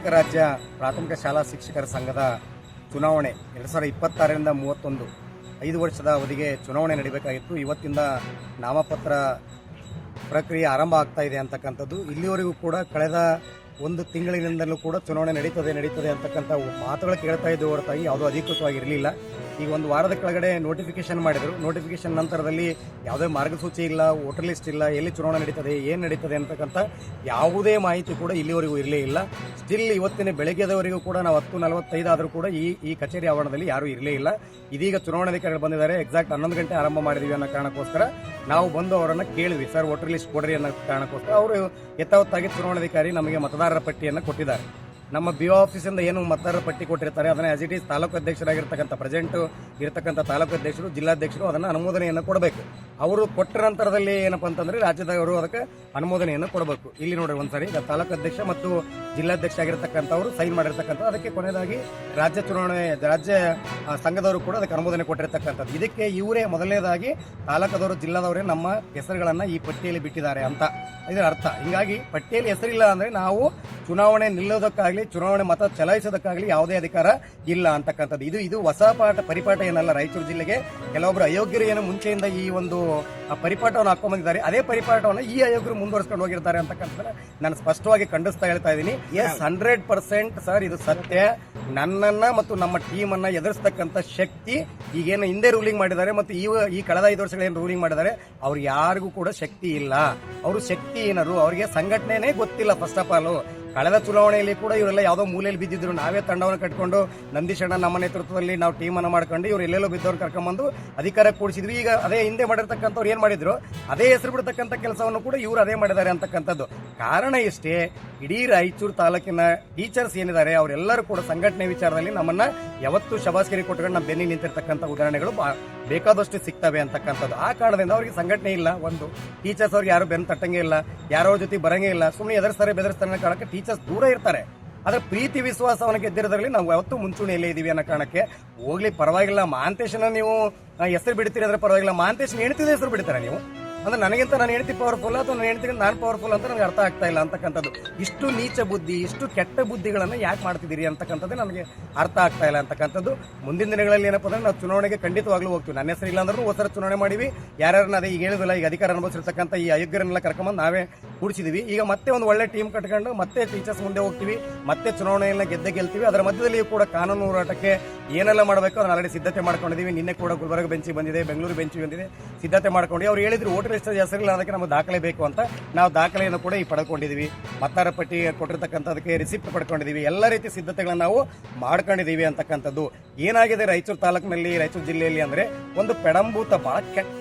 ಕರ್ನಾಟಕ ರಾಜ್ಯ ಪ್ರಾಥಮಿಕ ಶಾಲಾ ಶಿಕ್ಷಕರ ಸಂಘದ ಚುನಾವಣೆ 2026ರಿಂದ 31 5 ವರ್ಷದ ಅವಧಿಗೆ ಚುನಾವಣೆ ನಡೀಬೇಕಾಗಿತ್ತು. ಇವತ್ತಿಂದ ನಾಮಪತ್ರ ಪ್ರಕ್ರಿಯೆ ಆರಂಭ ಆಗ್ತಾ ಇದೆ ಅಂತಕ್ಕಂಥದ್ದು. ಇಲ್ಲಿವರೆಗೂ ಕೂಡ ಕಳೆದ ಒಂದು ತಿಂಗಳಿನಿಂದಲೂ ಕೂಡ ಚುನಾವಣೆ ನಡೀತದೆ ಅಂತಕ್ಕಂಥ ಮಾತುಗಳು ಕೇಳ್ತಾ ಇದ್ದು ಹೊರತಾಗಿ ಯಾವುದೂ ಅಧಿಕೃತವಾಗಿರಲಿಲ್ಲ. ಈಗ ಒಂದು ವಾರದ ಕೆಳಗಡೆ ನೋಟಿಫಿಕೇಶನ್ ಮಾಡಿದರು. ನೋಟಿಫಿಕೇಶನ್ ನಂತರದಲ್ಲಿ ಯಾವುದೇ ಮಾರ್ಗಸೂಚಿ ಇಲ್ಲ, ವೋಟರ್ ಲಿಸ್ಟ್ ಇಲ್ಲ, ಎಲ್ಲಿ ಚುನಾವಣೆ ನಡೀತದೆ, ಏನು ನಡೀತದೆ ಅಂತಕ್ಕಂಥ ಯಾವುದೇ ಮಾಹಿತಿ ಕೂಡ ಇಲ್ಲಿವರೆಗೂ ಇರಲೇ ಇಲ್ಲ. ಸ್ಟಿಲ್ ಇವತ್ತಿನ ಬೆಳಗ್ಗೆದವರೆಗೂ ಕೂಡ ನಾವು 10:45 ಆದರೂ ಕೂಡ ಈ ಕಚೇರಿ ಆವರಣದಲ್ಲಿ ಯಾರೂ ಇರಲೇ ಇಲ್ಲ. ಇದೀಗ ಚುನಾವಣಾಧಿಕಾರಿಗಳು ಬಂದಿದ್ದಾರೆ. ಎಕ್ಸಾಕ್ಟ್ 11 ಗಂಟೆ ಆರಂಭ ಮಾಡಿದೀವಿ ಅನ್ನೋ ಕಾರಣಕ್ಕೋಸ್ಕರ ನಾವು ಬಂದು ಅವರನ್ನು ಕೇಳಿದ್ವಿ, ಸರ್ ವೋಟರ್ ಲಿಸ್ಟ್ ಕೊಡ್ರಿ ಅನ್ನೋ ಕಾರಣಕ್ಕೋಸ್ಕರ. ಅವರು ಯಥಾವತ್ತಾಗಿ ಚುನಾವಣಾಧಿಕಾರಿ ನಮಗೆ ಮತದಾರರ ಪಟ್ಟಿಯನ್ನು ಕೊಟ್ಟಿದ್ದಾರೆ. ನಮ್ಮ BO ಆಫೀಸಿಂದ ಏನು ಮತದಾರರ ಪಟ್ಟಿ ಕೊಟ್ಟಿರ್ತಾರೆ ಅದನ್ನು ಆಸ್ ಇಟ್ ಈಸ್ ತಾಲೂಕು ಅಧ್ಯಕ್ಷರಾಗಿರ್ತಕ್ಕಂಥ ಪ್ರೆಸೆಂಟ್ ಇರತಕ್ಕಂಥ ತಾಲೂಕು ಅಧ್ಯಕ್ಷರು, ಜಿಲ್ಲಾಧ್ಯಕ್ಷರು ಅದನ್ನು ಅನುಮೋದನೆಯನ್ನು ಕೊಡಬೇಕು. ಅವರು ಕೊಟ್ಟ ನಂತರದಲ್ಲಿ ಏನಪ್ಪ ಅಂತಂದ್ರೆ ರಾಜ್ಯದವರು ಅದಕ್ಕೆ ಅನುಮೋದನೆಯನ್ನು ಕೊಡಬೇಕು. ಇಲ್ಲಿ ನೋಡ್ರಿ ಒಂದ್ಸರಿ ತಾಲೂಕು ಅಧ್ಯಕ್ಷ ಮತ್ತು ಜಿಲ್ಲಾಧ್ಯಕ್ಷ ಆಗಿರ್ತಕ್ಕಂಥವರು ಸೈನ್ ಮಾಡಿರ್ತಕ್ಕಂಥ, ಅದಕ್ಕೆ ಕೊನೆಯದಾಗಿ ರಾಜ್ಯ ಸಂಘದವರು ಕೂಡ ಅದಕ್ಕೆ ಅನುಮೋದನೆ ಕೊಟ್ಟಿರ್ತಕ್ಕಂಥದ್ದು. ಇದಕ್ಕೆ ಇವರೇ ಮೊದಲನೇದಾಗಿ ತಾಲೂಕದವರು, ಜಿಲ್ಲಾದವರೇ ನಮ್ಮ ಹೆಸರುಗಳನ್ನು ಈ ಪಟ್ಟಿಯಲ್ಲಿ ಬಿಟ್ಟಿದ್ದಾರೆ ಅಂತ ಇದರ ಅರ್ಥ. ಹಿಂಗಾಗಿ ಪಟ್ಟಿಯಲ್ಲಿ ಹೆಸರಿಲ್ಲ ಅಂದ್ರೆ ನಾವು ಚುನಾವಣೆ ನಿಲ್ಲೋದಕ್ಕಾಗಲಿ, ಚುನಾವಣೆ ಮತ ಚಲಾಯಿಸೋದಕ್ಕಾಗಲಿ ಯಾವುದೇ ಅಧಿಕಾರ ಇಲ್ಲ ಅಂತಕ್ಕಂಥದ್ದು. ಇದು ಹೊಸ ಪರಿಪಾಠ ಏನಲ್ಲ. ರಾಯಚೂರು ಜಿಲ್ಲೆಗೆ ಕೆಲವೊಬ್ಬರು ಅಯೋಗ್ಯರು ಏನು ಮುಂಚೆಯಿಂದ ಈ ಒಂದು ಪರಿಪಾಠವನ್ನು ಹಾಕೊಂಡ್ ಬಂದಿದ್ದಾರೆ, ಅದೇ ಪರಿಪಾಠವನ್ನು ಈ ಅಯೋಗ್ಯರು ಮುಂದುವರಿಸಿಕೊಂಡು ಹೋಗಿರ್ತಾರೆ ಅಂತಕ್ಕಂಥ ನಾನು ಸ್ಪಷ್ಟವಾಗಿ ಖಂಡಿಸ್ತಾ ಹೇಳ್ತಾ ಇದ್ದೀನಿ. 100% ಸರ್, ಇದು ಸತ್ಯ. ನನ್ನನ್ನ ಮತ್ತು ನಮ್ಮ ಟೀಮ್ ಅನ್ನ ಎದುರಿಸತಕ್ಕಂಥ ಶಕ್ತಿ ಈಗೇನು ಹಿಂದೆ ರೂಲಿಂಗ್ ಮಾಡಿದ್ದಾರೆ ಮತ್ತು ಈ ಕಳೆದ 5 ವರ್ಷಗಳು ಏನು ರೂಲಿಂಗ್ ಮಾಡಿದ್ದಾರೆ ಅವ್ರು ಯಾರಿಗೂ ಕೂಡ ಶಕ್ತಿ ಇಲ್ಲ. ಅವರು ಶಕ್ತಿ ಏನರು, ಅವರಿಗೆ ಸಂಘಟನೆನೇ ಗೊತ್ತಿಲ್ಲ. ಫಸ್ಟ್ ಆಫ್ ಆಲ್ ಕಳೆದ ಚುನಾವಣೆಯಲ್ಲಿ ಕೂಡ ಇವರೆಲ್ಲ ಯಾವುದೋ ಮೂಲೆಯಲ್ಲಿ ಬಿದ್ದಿದ್ರು. ನಾವೇ ತಂಡವನ್ನು ಕಟ್ಕೊಂಡು ನಂದೀಶಣ್ಣ ನಮ್ಮ ನೇತೃತ್ವದಲ್ಲಿ ನಾವು ಟೀಮ್ ಅನ್ನು ಮಾಡ್ಕೊಂಡು ಇವ್ರು ಎಲ್ಲೆಲ್ಲೋ ಬಿದ್ದವ್ರು ಕರ್ಕೊಂಡ್ಬಂದು ಅಧಿಕಾರಕ್ಕೆ ಕೂಡಿಸಿದ್ವಿ. ಈಗ ಅದೇ ಹಿಂದೆ ಮಾಡಿರ್ತಕ್ಕಂಥವ್ರು ಏನ್ ಮಾಡಿದ್ರು ಅದೇ ಹೆಸರು ಬಿಡ್ತಕ್ಕಂಥ ಕೆಲಸವನ್ನು ಕೂಡ ಇವರು ಅದೇ ಮಾಡಿದ್ದಾರೆ ಅಂತಕ್ಕಂಥದ್ದು. ಕಾರಣ ಇಷ್ಟೇ, ಇಡೀ ರಾಯಚೂರು ತಾಲೂಕಿನ ಟೀಚರ್ಸ್ ಏನಿದ್ದಾರೆ ಅವರೆಲ್ಲರೂ ಕೂಡ ಸಂಘಟನೆ ವಿಚಾರದಲ್ಲಿ ನಮ್ಮನ್ನ ಯಾವತ್ತೂ ಶಬಾಸ್ಗಿರಿ ಕೊಟ್ಕೊಂಡು ನಮ್ಮ ಬೆನ್ನಿ ನಿಂತಿರ್ತಕ್ಕಂಥ ಉದಾಹರಣೆಗಳು ಬೇಕಾದಷ್ಟು ಸಿಗ್ತವೆ ಅಂತಕ್ಕಂಥದ್ದು. ಆ ಕಾರಣದಿಂದ ಅವ್ರಿಗೆ ಸಂಘಟನೆ ಇಲ್ಲ. ಒಂದು ಟೀಚರ್ಸ್ ಅವ್ರಿಗೆ ಯಾರು ಬೆನ್ನು ತಟ್ಟಂಗೆ ಇಲ್ಲ, ಯಾರೋ ಜೊತೆ ಬರಂಗೇ ಇಲ್ಲ, ಸುಮ್ಮನೆ ಎದುರಿಸ್ತಾರೆ ಬೆದರಿಸ್ತಾರೆ ಅನ್ನೋ ಕಾರಣಕ್ಕೆ ಟೀಚರ್ಸ್ ದೂರ ಇರ್ತಾರೆ. ಆದ್ರೆ ಪ್ರೀತಿ ವಿಶ್ವಾಸವನ್ನು ಗೆದ್ದಿರೋದ್ರಲ್ಲಿ ನಾವು ಯಾವತ್ತೂ ಮುಂಚೂಣಿಯಲ್ಲೇ ಇದೀವಿ ಅನ್ನೋ ಕಾರಣಕ್ಕೆ ಹೋಗ್ಲಿ ಪರವಾಗಿಲ್ಲ. ಮಹಾಂತೇಶನ ನೀವು ಹೆಸರು ಬಿಡ್ತೀರಿ ಅಂದ್ರೆ ಪರವಾಗಿಲ್ಲ, ಮಹಾಂತೇಶನ ಹೆಣ್ತಿದ ಹೆಸರು ಬಿಡ್ತಾರೆ ನೀವು ಅಂದ್ರೆ ನನಗಿಂತ ನಾನು ಹೆಂಡತಿ ಪವರ್ಫುಲ್ ಅಥವಾ ನನ್ನ ಹೆಂಡತಿಗೆ ನಾನು ಪವರ್ಫುಲ್ ಅಂತ ನನಗೆ ಅರ್ಥ ಆಗ್ತಾ ಇಲ್ಲ ಅಂತಕ್ಕಂಥದ್ದು. ಇಷ್ಟು ನೀಚ ಬುದ್ಧಿ, ಇಷ್ಟು ಕೆಟ್ಟ ಬುದ್ಧಿಗಳನ್ನು ಯಾಕೆ ಮಾಡ್ತಿದ್ದೀರಿ ಅಂತಕ್ಕಂಥದ್ದು ನನಗೆ ಅರ್ಥ ಆಗ್ತಾ ಇಲ್ಲ ಅಂತಕ್ಕಂಥದ್ದು. ಮುಂದಿನ ದಿನಗಳಲ್ಲಿ ಏನಪ್ಪ ಅಂದ್ರೆ ನಾವು ಚುನಾವಣೆಗೆ ಖಂಡಿತವಾಗ್ಲೂ ಹೋಗ್ತೀವಿ. ನನ್ನ ಹೆಸರು ಇಲ್ಲ ಅಂದ್ರೂ ಹೊಸ ಚುನಾವಣೆ ಮಾಡಿವಿ. ಯಾರ್ಯಾರನ್ನ ಅದೇ ಈಗ ಹೇಳಿದಿಲ್ಲ, ಈಗ ಅಧಿಕಾರ ಅನುಭವಿಸಿರ್ತಕ್ಕಂಥ ಈ ಅಯೋಗ್ಯರನ್ನೆಲ್ಲ ಕರ್ಕೊಂಬಂದು ನಾವೇ ಕೂಡಿಸಿದೀವಿ. ಈಗ ಮತ್ತೆ ಒಂದು ಒಳ್ಳೆ ಟೀಮ್ ಕಟ್ಕೊಂಡು ಮತ್ತೆ ಟೀಚರ್ಸ್ ಮುಂದೆ ಹೋಗ್ತೀವಿ, ಮತ್ತೆ ಚುನಾವಣೆಯನ್ನ ಗೆಲ್ತೀವಿ. ಅದರ ಮಧ್ಯದಲ್ಲಿ ಕೂಡ ಕಾನೂನು ಹೋರಾಟಕ್ಕೆ ಏನೆಲ್ಲ ಮಾಡಬೇಕು ಅದನ್ನ ಆಲ್ರೆಡಿ ಸಿದ್ಧತೆ ಮಾಡ್ಕೊಂಡಿದ್ದೀವಿ. ನಿನ್ನೆ ಕೂಡ ಗುಲ್ಬರ್ಗ ಬೆಂಚಿ ಬಂದಿದೆ, ಬೆಂಗಳೂರು ಬೆಂಚಿ ಬಂದಿದೆ, ಸಿದ್ಧತೆ ಮಾಡ್ಕೊಂಡು ಅವ್ರು ಹೇಳಿದ್ರು ವೋಟರ್ ಲಿಸ್ಟ್ ಹೆಸರಿಲ್ಲ ಅದಕ್ಕೆ ನಮಗೆ ದಾಖಲೆ ಬೇಕು ಅಂತ. ನಾವು ದಾಖಲೆಯನ್ನು ಕೂಡ ಈ ಪಡ್ಕೊಂಡಿದ್ದೀವಿ. ಮತದಾರ ಪಟ್ಟಿ ಕೊಟ್ಟಿರ್ತಕ್ಕಂಥದಕ್ಕೆ ರಿಸಿಪ್ಟ್ ಪಡ್ಕೊಂಡಿದ್ದೀವಿ. ಎಲ್ಲ ರೀತಿ ಸಿದ್ಧತೆಗಳನ್ನ ನಾವು ಮಾಡ್ಕೊಂಡಿದ್ದೀವಿ ಅಂತಕ್ಕಂಥದ್ದು. ಏನಾಗಿದೆ ರಾಯಚೂರು ತಾಲೂಕಿನಲ್ಲಿ, ರಾಯಚೂರು ಜಿಲ್ಲೆಯಲ್ಲಿ ಅಂದ್ರೆ ಒಂದು ಪೆಡಂಭೂತ ಬಹಳ ಕೆಟ್ಟ